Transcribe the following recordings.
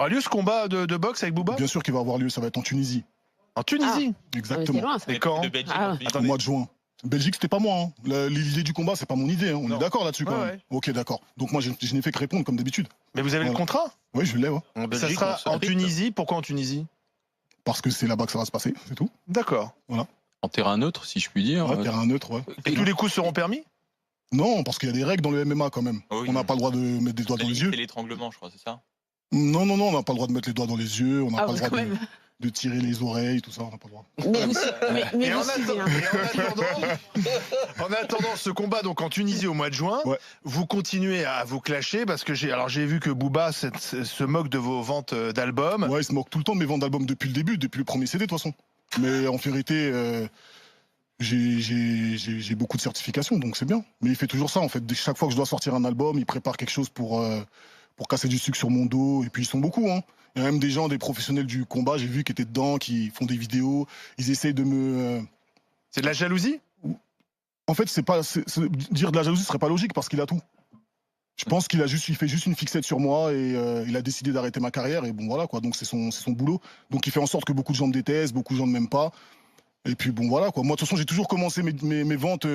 aura lieu ce combat de boxe avec Booba? Bien sûr qu'il va avoir lieu, ça va être en Tunisie. En Tunisie? Exactement. Loin, ça. Et quand? De Belgique, Ah, en plus. Au mois de juin. Belgique, c'était pas moi. Hein. L'idée du combat, c'est pas mon idée. Hein. On Non. est d'accord là-dessus quand Ouais, même. ouais. Ok, d'accord. Donc moi, je n'ai fait que répondre comme d'habitude. Mais vous avez le Voilà. contrat? Oui, je l'ai, ouais. En Ça Belgique, sera on se en répète. Tunisie. Pourquoi en Tunisie? Parce que c'est là-bas que ça va se passer, c'est tout. D'accord. En terrain neutre, si je puis dire. Ouais, terrain neutre, ouais. Et tous les coups seront permis? Non, parce qu'il y a des règles dans le MMA quand même. Oh oui. On n'a pas le droit de mettre des doigts dans les yeux. C'est l'étranglement, je crois, c'est ça? Non, non, non, on n'a pas le droit de mettre les doigts dans les yeux. On n'a Ah, pas le droit quand même. de tirer les oreilles, tout ça. On n'a pas le droit. Mais vous, Et vous en suivez, hein. en attendant ce combat donc en Tunisie au mois de juin, Ouais. vous continuez à vous clasher parce que j'ai vu que Booba se moque de vos ventes d'albums. Ouais, il se moque tout le temps de mes ventes d'albums depuis le début, depuis le premier CD de toute façon. Mais en vérité, j'ai beaucoup de certifications, donc c'est bien. Mais il fait toujours ça en fait. Chaque fois que je dois sortir un album, il prépare quelque chose pour casser du sucre sur mon dos. Et puis ils sont beaucoup. Hein. Il y a même des gens, des professionnels du combat, j'ai vu, qui étaient dedans, qui font des vidéos. Ils essayent de me... C'est de la jalousie? En fait, dire de la jalousie serait pas logique parce qu'il a tout. Je pense qu'il fait juste une fixette sur moi et il a décidé d'arrêter ma carrière et bon voilà quoi. Donc c'est son boulot. Donc il fait en sorte que beaucoup de gens me détestent, beaucoup de gens ne m'aiment pas. Et puis bon voilà quoi. Moi de toute façon j'ai toujours commencé mes ventes.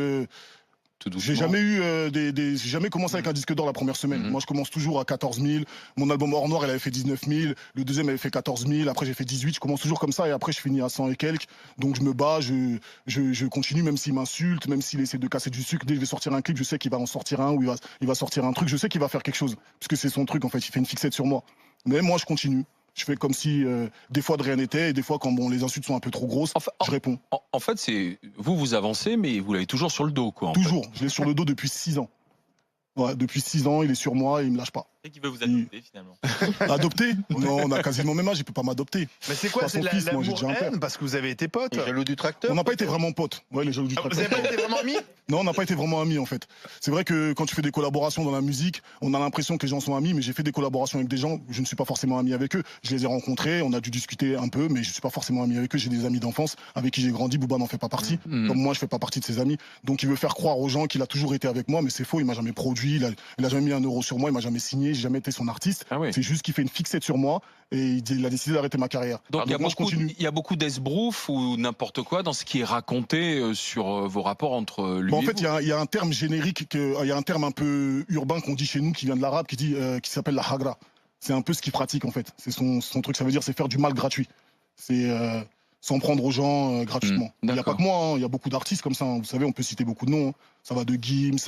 Tout doucement. J'ai jamais eu j'ai jamais commencé avec un disque d'or la première semaine. Moi je commence toujours à 14 000. Mon album Hors Noir il avait fait 19 000. Le deuxième avait fait 14 000. Après j'ai fait 18. Je commence toujours comme ça et après je finis à 100 et quelques. Donc je me bats, je continue même s'il m'insulte, même s'il essaie de casser du sucre. Dès que je vais sortir un clip, je sais qu'il va en sortir un ou il va sortir un truc. Je sais qu'il va faire quelque chose parce que c'est son truc en fait. Il fait une fixette sur moi. Mais moi je continue. Je fais comme si des fois de rien n'était et des fois quand les insultes sont un peu trop grosses, Enfin, je réponds. En fait, c'est vous avancez, mais vous l'avez toujours sur le dos, quoi. Toujours. Je l'ai sur le dos depuis 6 ans. Ouais, depuis 6 ans, il est sur moi et il me lâche pas. C'est qui veut vous adopter, finalement? Adopter? Non, on a quasiment le même âge, il peut pas m'adopter. Mais c'est quoi? Pas C'est son de fils, moi, j'ai déjà un l'amour-haine père. parce que vous avez été potes? Il est jaloux du tracteur. On n'a pas été vraiment potes. Ouais, les jaloux du Ah, vous tracteur. avez pas été vraiment amis? Non, on n'a pas été vraiment amis en fait. C'est vrai que quand tu fais des collaborations dans la musique, on a l'impression que les gens sont amis, mais j'ai fait des collaborations avec des gens, je ne suis pas forcément ami avec eux. Je les ai rencontrés, on a dû discuter un peu, mais je suis pas forcément ami avec eux. J'ai des amis d'enfance avec qui j'ai grandi. Booba n'en fait pas partie. Comme moi, je fais pas partie de ses amis. Donc il veut faire croire aux gens qu'il a toujours été avec moi, mais c'est faux. Il m'a jamais produit, il a jamais mis un euro sur moi, il m'a jamais signé, j'ai jamais été son artiste. Ah oui. C'est juste qu'il fait une fixette sur moi et il a décidé d'arrêter ma carrière. Donc moi, je continue. il y a beaucoup d'esbrouf ou n'importe quoi dans ce qui est raconté sur vos rapports entre lui Bon, en et fait, vous. il y a un terme générique, il y a un terme un peu urbain qu'on dit chez nous, qui vient de l'arabe, qui s'appelle la hagra. C'est un peu ce qu'il pratique en fait. C'est son truc, ça veut dire c'est faire du mal gratuit. C'est s'en prendre aux gens gratuitement. Il n'y a d'accord. pas que moi, hein, il y a beaucoup d'artistes comme ça. Hein. Vous savez, on peut citer beaucoup de noms. Hein. Ça va de Gims,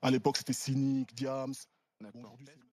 à l'époque c'était Cynic, Diams. Bon, aujourd'hui, c'est-